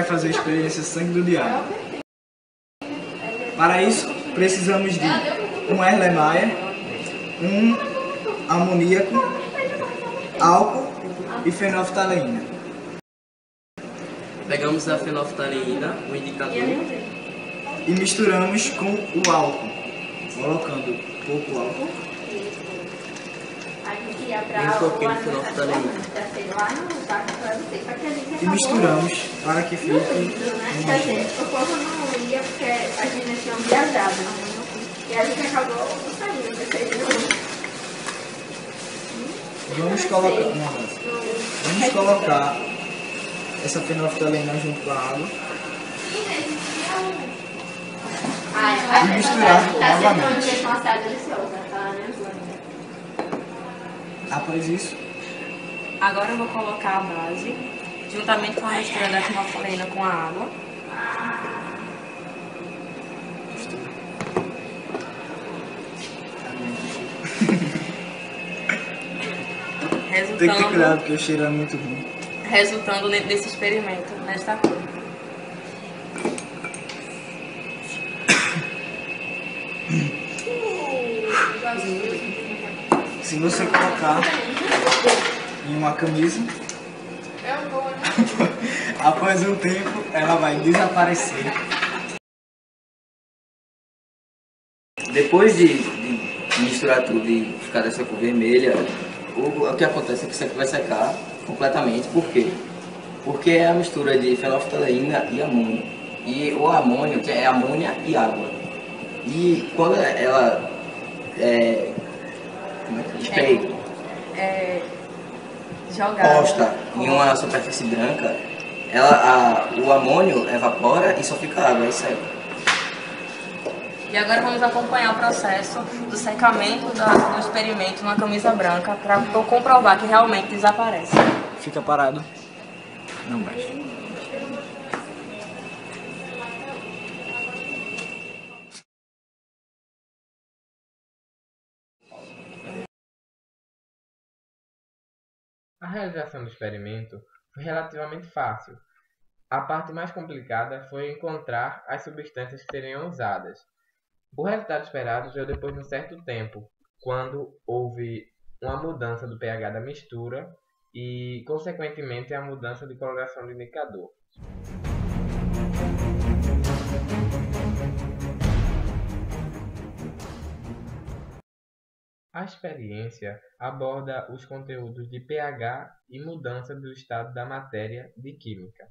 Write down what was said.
fazer a experiência sangue do diabo. Para isso, precisamos de um Erlenmeyer, um amoníaco, álcool e fenolftaleína. Pegamos a fenolftaleína, o indicador, e misturamos com o álcool, colocando pouco álcool. um pouquinho de fenolftaleína. E misturamos para que fique O povo não ia porque as meninas tinham viajado. E a gente acabou saindo desse Vamos colocar essa fenolftaleína junto com a água e misturar novamente. Após isso, Agora eu vou colocar a base, juntamente com a mistura da fenolftaleína com a água. tem que ter cuidado porque o cheiro é muito ruim. Resultando desse experimento, nesta cor. Se você colocar em uma camisa, após um tempo ela vai desaparecer. Depois de misturar tudo e ficar dessa cor vermelha, o que acontece é que isso aqui vai secar completamente. Por quê? Porque é a mistura de fenolftaleína e amônio. E o amônio que é amônia e água. E quando ela posta em uma superfície branca, o amônio evapora e só fica água e seca. E agora vamos acompanhar o processo do secamento do experimento numa camisa branca para comprovar que realmente desaparece. Fica parado. Não mexe. A realização do experimento foi relativamente fácil. A parte mais complicada foi encontrar as substâncias que seriam usadas. O resultado esperado veio depois de um certo tempo, quando houve uma mudança do pH da mistura e, consequentemente, a mudança de coloração do indicador. A experiência aborda os conteúdos de pH e mudança do estado da matéria de química.